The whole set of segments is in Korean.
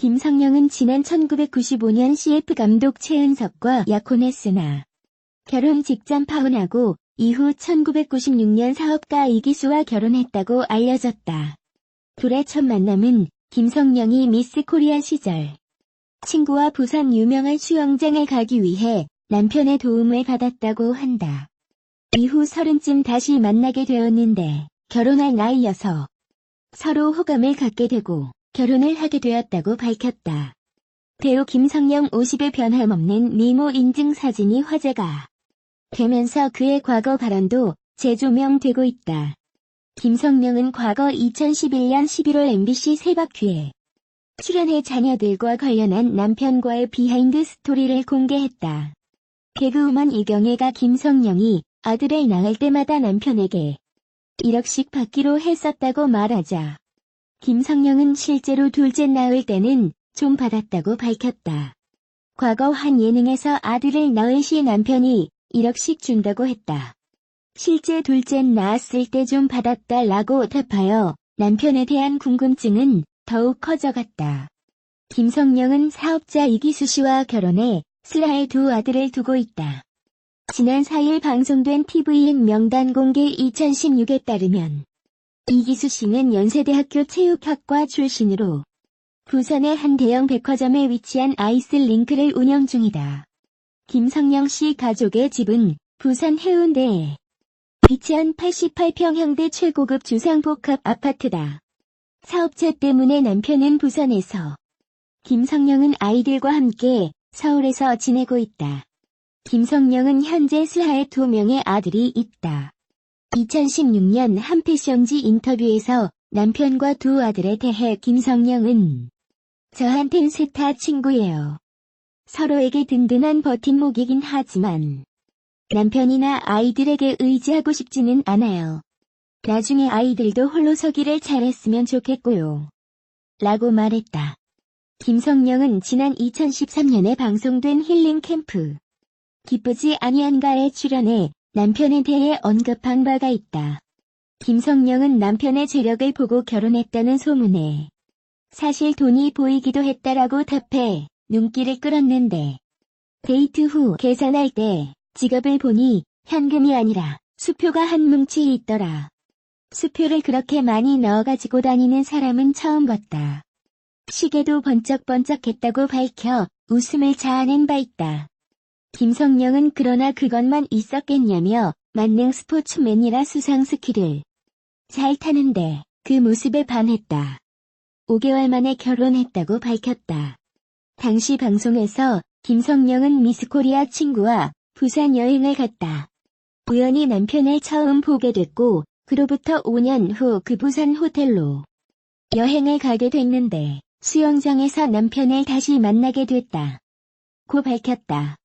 김성령은 지난 1995년 CF 감독 최은석과 약혼했으나 결혼 직전 파혼하고 이후 1996년 사업가 이기수와 결혼했다고 알려졌다. 둘의 첫 만남은 김성령이 미스 코리아 시절 친구와 부산 유명한 수영장에 가기 위해 남편의 도움을 받았다고 한다. 이후 30쯤 다시 만나게 되었는데 결혼할 나이여서 서로 호감을 갖게 되고 결혼을 하게 되었다고 밝혔다. 배우 김성령 50의 변함없는 미모 인증 사진이 화제가 되면서 그의 과거 발언도 재조명되고 있다. 김성령은 과거 2011년 11월 MBC 새바퀴에 출연해 자녀들과 관련한 남편과의 비하인드 스토리를 공개했다. 개그우먼 이경애가 김성령이 아들을 낳을 때마다 남편에게 1억씩 받기로 했었다고 말하자 김성령은 실제로 둘째 낳을 때는 좀 받았다고 밝혔다. 과거 한 예능에서 아들을 낳을 시 남편이 1억씩 준다고 했다. 실제 둘째 낳았을 때 좀 받았다라고 답하여 남편에 대한 궁금증은 더욱 커져갔다. 김성령은 사업자 이기수 씨와 결혼해 슬하의 두 아들을 두고 있다. 지난 4일 방송된 TVN 명단 공개 2016에 따르면 이기수 씨는 연세대학교 체육학과 출신으로 부산의 한 대형 백화점에 위치한 아이슬링크를 운영 중이다. 김성령 씨 가족의 집은 부산 해운대에 위치한 88평형대 최고급 주상복합 아파트다. 사업자 때문에 남편은 부산에서, 김성령은 아이들과 함께 서울에서 지내고 있다. 김성령은 현재 슬하에 2명의 아들이 있다. 2016년 한 패션지 인터뷰에서 남편과 두 아들에 대해 김성령은 저한텐 스타 친구예요. 서로에게 든든한 버팀목이긴 하지만 남편이나 아이들에게 의지하고 싶지는 않아요. 나중에 아이들도 홀로 서기를 잘했으면 좋겠고요. 라고 말했다. 김성령은 지난 2013년에 방송된 힐링 캠프 기쁘지 아니한가에 출연해 남편에 대해 언급한 바가 있다. 김성령은 남편의 재력을 보고 결혼했다는 소문에 사실 돈이 보이기도 했다라고 답해 눈길을 끌었는데 데이트 후 계산할 때 지갑을 보니 현금이 아니라 수표가 한 뭉치 있더라. 수표를 그렇게 많이 넣어가지고 다니는 사람은 처음 봤다. 시계도 번쩍번쩍했다고 밝혀 웃음을 자아낸 바 있다. 김성령은 그러나 그것만 있었겠냐며 만능 스포츠맨이라 수상 스키를 잘 타는데 그 모습에 반했다. 5개월 만에 결혼했다고 밝혔다. 당시 방송에서 김성령은 미스코리아 친구와 부산 여행을 갔다. 우연히 남편을 처음 보게 됐고 그로부터 5년 후 그 부산 호텔로 여행을 가게 됐는데 수영장에서 남편을 다시 만나게 됐다. 고 밝혔다.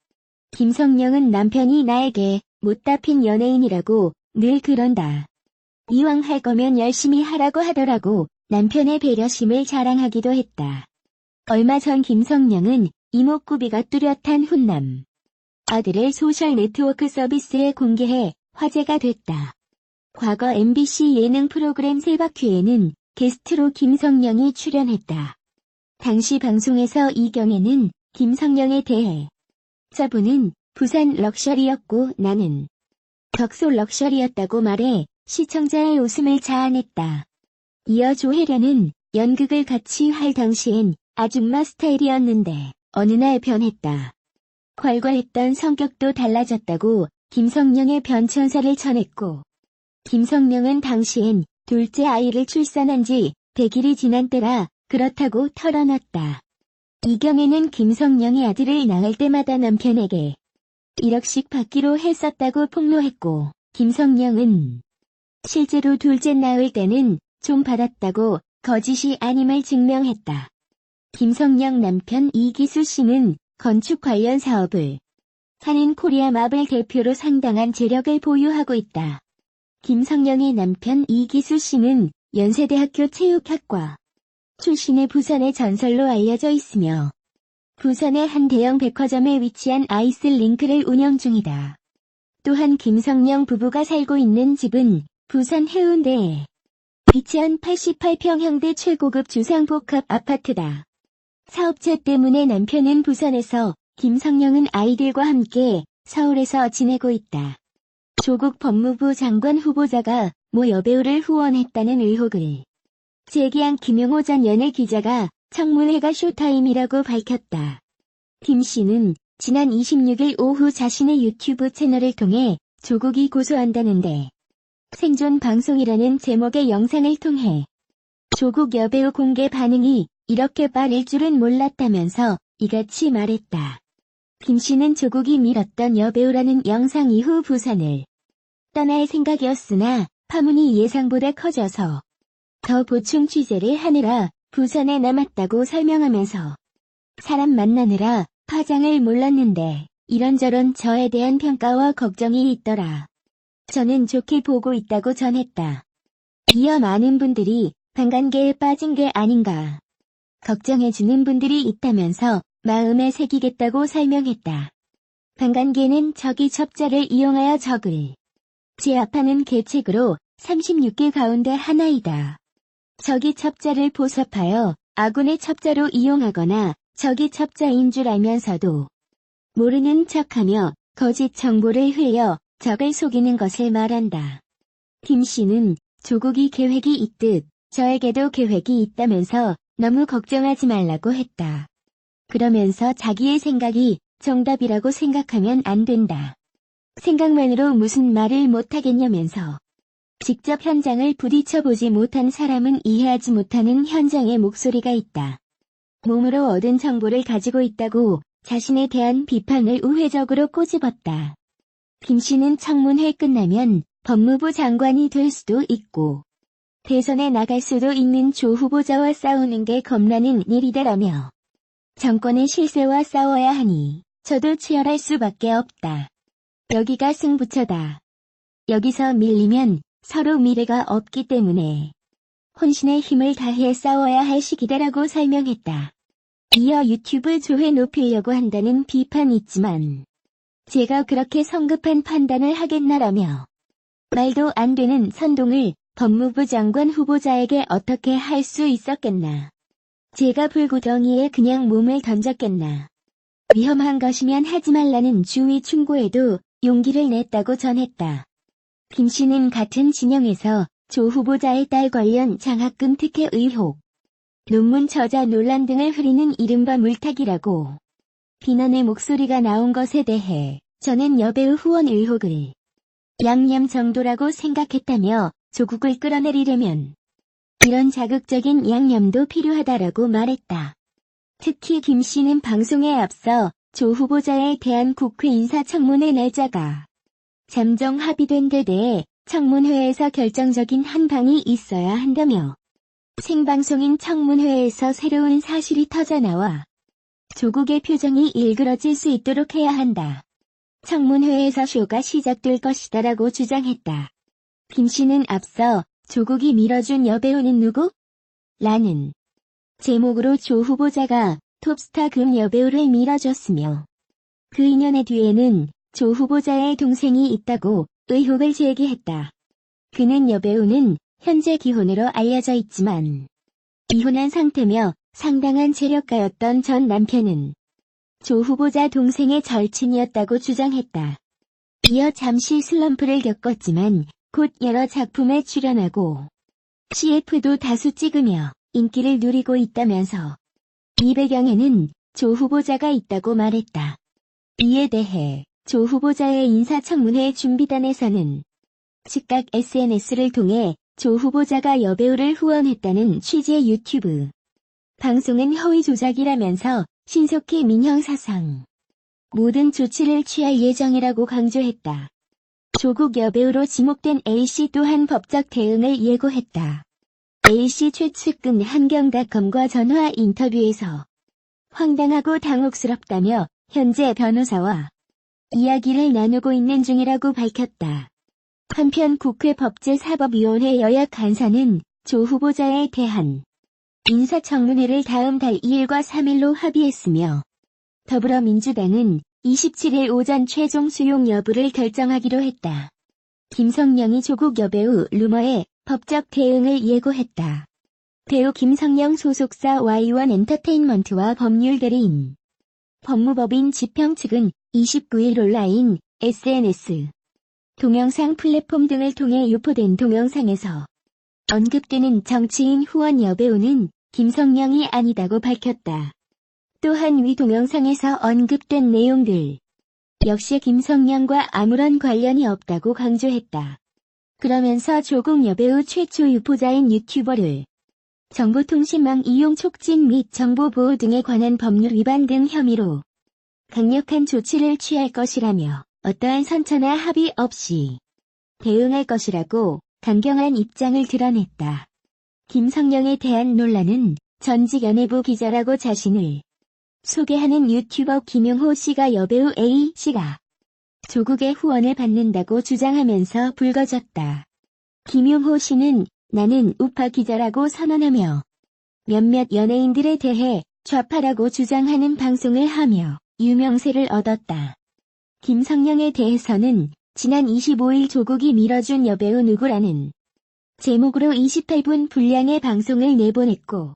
김성령은 남편이 나에게 못다 핀 연예인이라고 늘 그런다. 이왕 할 거면 열심히 하라고 하더라고 남편의 배려심을 자랑하기도 했다. 얼마 전 김성령은 이목구비가 뚜렷한 훈남 아들을 소셜 네트워크 서비스에 공개해 화제가 됐다. 과거 MBC 예능 프로그램 새바퀴에는 게스트로 김성령이 출연했다. 당시 방송에서 이경애는 김성령에 대해 저분은 부산 럭셔리였고 나는 덕소 럭셔리였다고 말해 시청자의 웃음을 자아냈다. 이어 조혜련은 연극을 같이 할 당시엔 아줌마 스타일이었는데 어느 날 변했다. 괄괄했던 성격도 달라졌다고 김성령의 변천사를 전했고 김성령은 당시엔 둘째 아이를 출산한 지 100일이 지난 때라 그렇다고 털어놨다. 이경애는 김성령이 아들을 낳을 때마다 남편에게 1억씩 받기로 했었다고 폭로했고 김성령은 실제로 둘째 낳을 때는 좀 받았다고 거짓이 아님을 증명했다. 김성령 남편 이기수 씨는 건축 관련 사업을 하는 코리아 마블 대표로 상당한 재력을 보유하고 있다. 김성령의 남편 이기수 씨는 연세대학교 체육학과 출신의 부산의 전설로 알려져 있으며 부산의 한 대형 백화점에 위치한 아이슬링크를 운영 중이다. 또한 김성령 부부가 살고 있는 집은 부산 해운대에 위치한 88평형대 최고급 주상복합 아파트다. 사업체 때문에 남편은 부산에서, 김성령은 아이들과 함께 서울에서 지내고 있다. 조국 법무부 장관 후보자가 모 여배우를 후원했다는 의혹을 제기한 김용호 전 연예기자가 청문회가 쇼타임이라고 밝혔다. 김 씨는 지난 26일 오후 자신의 유튜브 채널을 통해 조국이 고소한다는데 생존 방송이라는 제목의 영상을 통해 조국 여배우 공개 반응이 이렇게 빠를 줄은 몰랐다면서 이같이 말했다. 김 씨는 조국이 밀었던 여배우라는 영상 이후 부산을 떠날 생각이었으나 파문이 예상보다 커져서 더 보충 취재를 하느라 부산에 남았다고 설명하면서 사람 만나느라 파장을 몰랐는데 이런저런 저에 대한 평가와 걱정이 있더라. 저는 좋게 보고 있다고 전했다. 이어 많은 분들이 반관계에 빠진 게 아닌가 걱정해주는 분들이 있다면서 마음에 새기겠다고 설명했다. 반관계는 적이 첩자를 이용하여 적을 제압하는 계책으로 36개 가운데 하나이다. 적이 첩자를 보섭하여 아군의 첩자로 이용하거나 적이 첩자인 줄 알면서도 모르는 척하며 거짓 정보를 흘려 적을 속이는 것을 말한다. 김 씨는 조국이 계획이 있듯 저에게도 계획이 있다면서 너무 걱정하지 말라고 했다. 그러면서 자기의 생각이 정답이라고 생각하면 안 된다. 생각만으로 무슨 말을 못하겠냐면서 직접 현장을 부딪혀보지 못한 사람은 이해하지 못하는 현장의 목소리가 있다. 몸으로 얻은 정보를 가지고 있다고 자신에 대한 비판을 우회적으로 꼬집었다. 김 씨는 청문회 끝나면 법무부 장관이 될 수도 있고 대선에 나갈 수도 있는 조 후보자와 싸우는 게 겁나는 일이다라며 정권의 실세와 싸워야 하니 저도 치열할 수밖에 없다. 여기가 승부처다. 여기서 밀리면 서로 미래가 없기 때문에 혼신의 힘을 다해 싸워야 할 시기다라고 설명했다. 이어 유튜브 조회 높이려고 한다는 비판이 있지만 제가 그렇게 성급한 판단을 하겠나라며 말도 안 되는 선동을 법무부 장관 후보자에게 어떻게 할 수 있었겠나. 제가 불구덩이에 그냥 몸을 던졌겠나. 위험한 것이면 하지 말라는 주의 충고에도 용기를 냈다고 전했다. 김 씨는 같은 진영에서 조 후보자의 딸 관련 장학금 특혜 의혹, 논문 저자 논란 등을 흐리는 이른바 물타기라고 비난의 목소리가 나온 것에 대해 저는 여배우 후원 의혹을 양념 정도라고 생각했다며 조국을 끌어내리려면 이런 자극적인 양념도 필요하다라고 말했다. 특히 김 씨는 방송에 앞서 조 후보자에 대한 국회 인사청문회 날짜가 잠정 합의된 데 대해 청문회에서 결정적인 한 방이 있어야 한다며 생방송인 청문회에서 새로운 사실이 터져나와 조국의 표정이 일그러질 수 있도록 해야 한다. 청문회에서 쇼가 시작될 것이다라고 주장했다. 김 씨는 앞서 조국이 밀어준 여배우는 누구? 라는 제목으로 조 후보자가 톱스타 금 여배우를 밀어줬으며 그 인연의 뒤에는 조 후보자의 동생이 있다고 의혹을 제기했다. 그는 여배우는 현재 기혼으로 알려져 있지만 이혼한 상태며 상당한 재력가였던 전 남편은 조 후보자 동생의 절친이었다고 주장했다. 이어 잠시 슬럼프를 겪었지만 곧 여러 작품에 출연하고 CF도 다수 찍으며 인기를 누리고 있다면서 이 배경에는 조 후보자가 있다고 말했다. 이에 대해 조 후보자의 인사청문회 준비단에서는 즉각 SNS를 통해 조 후보자가 여배우를 후원했다는 취지의 유튜브 방송은 허위 조작이라면서 신속히 민형사상 모든 조치를 취할 예정이라고 강조했다. 조국 여배우로 지목된 A씨 또한 법적 대응을 예고했다. A씨 최측근 한경닷컴과 전화 인터뷰에서 황당하고 당혹스럽다며 현재 변호사와 이야기를 나누고 있는 중이라고 밝혔다. 한편 국회 법제사법위원회 여야 간사는 조 후보자에 대한 인사청문회를 다음 달 2일과 3일로 합의했으며 더불어민주당은 27일 오전 최종 수용 여부를 결정하기로 했다. 김성령이 조국 여배우 루머에 법적 대응을 예고했다. 배우 김성령 소속사 Y1 엔터테인먼트와 법률대리인, 법무법인 지평 측은 29일 온라인, SNS, 동영상 플랫폼 등을 통해 유포된 동영상에서 언급되는 정치인 후원 여배우는 김성령이 아니다고 밝혔다. 또한 위 동영상에서 언급된 내용들 역시 김성령과 아무런 관련이 없다고 강조했다. 그러면서 조국 여배우 최초 유포자인 유튜버를 정보통신망 이용 촉진 및 정보보호 등에 관한 법률 위반 등 혐의로 강력한 조치를 취할 것이라며 어떠한 선처나 합의 없이 대응할 것이라고 강경한 입장을 드러냈다. 김성령에 대한 논란은 전직 연예부 기자라고 자신을 소개하는 유튜버 김용호 씨가 여배우 A 씨가 조국의 후원을 받는다고 주장하면서 불거졌다. 김용호 씨는 나는 우파 기자라고 선언하며 몇몇 연예인들에 대해 좌파라고 주장하는 방송을 하며 유명세를 얻었다. 김성령에 대해서는 지난 25일 조국이 밀어준 여배우 누구라는 제목으로 28분 분량의 방송을 내보냈고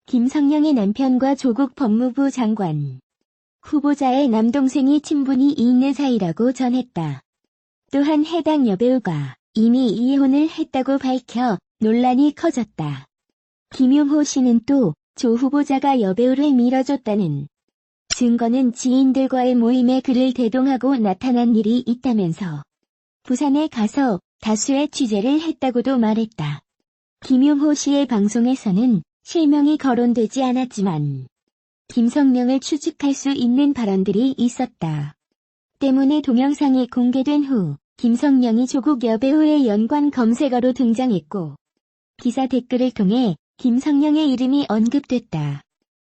김성령의 남편과 조국 법무부 장관 후보자의 남동생이 친분이 있는 사이라고 전했다. 또한 해당 여배우가 이미 이혼을 했다고 밝혀 논란이 커졌다. 김용호 씨는 또 조 후보자가 여배우를 밀어줬다는 증거는 지인들과의 모임에 그를 대동하고 나타난 일이 있다면서 부산에 가서 다수의 취재를 했다고도 말했다. 김용호 씨의 방송에서는 실명이 거론되지 않았지만 김성령을 추측할 수 있는 발언들이 있었다. 때문에 동영상이 공개된 후 김성령이 조국 여배우의 연관 검색어로 등장했고 기사 댓글을 통해 김성령의 이름이 언급됐다.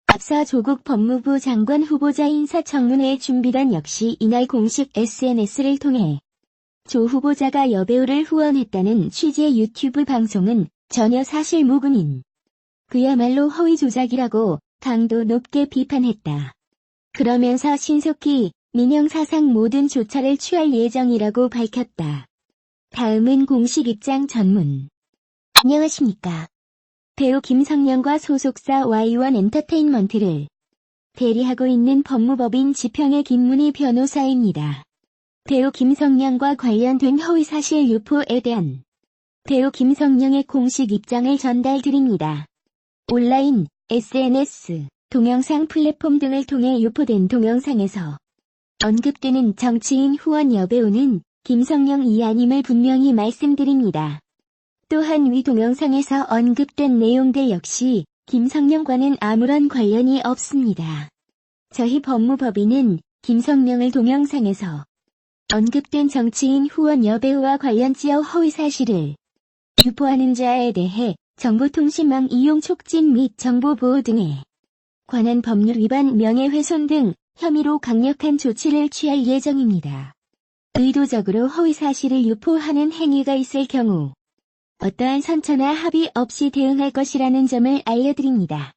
앞서 조국 법무부 장관 후보자 인사청문회 준비단 역시 이날 공식 SNS를 통해 조 후보자가 여배우를 후원했다는 취지의 유튜브 방송은 전혀 사실 무근인 그야말로 허위 조작이라고 강도 높게 비판했다. 그러면서 신속히 민영사상 모든 조처를 취할 예정이라고 밝혔다. 다음은 공식 입장 전문. 안녕하십니까. 배우 김성령과 소속사 Y1 엔터테인먼트를 대리하고 있는 법무법인 지평의 김문희 변호사입니다. 배우 김성령과 관련된 허위사실 유포에 대한 배우 김성령의 공식 입장을 전달드립니다. 온라인, SNS, 동영상 플랫폼 등을 통해 유포된 동영상에서 언급되는 정치인 후원 여배우는 김성령이 아님을 분명히 말씀드립니다. 또한 위 동영상에서 언급된 내용들 역시 김성령과는 아무런 관련이 없습니다. 저희 법무법인은 김성령을 동영상에서 언급된 정치인 후원 여배우와 관련지어 허위사실을 유포하는 자에 대해 정보통신망 이용 촉진 및 정보보호 등에 관한 법률 위반 명예훼손 등 혐의로 강력한 조치를 취할 예정입니다. 의도적으로 허위사실을 유포하는 행위가 있을 경우 어떠한 선처나 합의 없이 대응할 것이라는 점을 알려드립니다.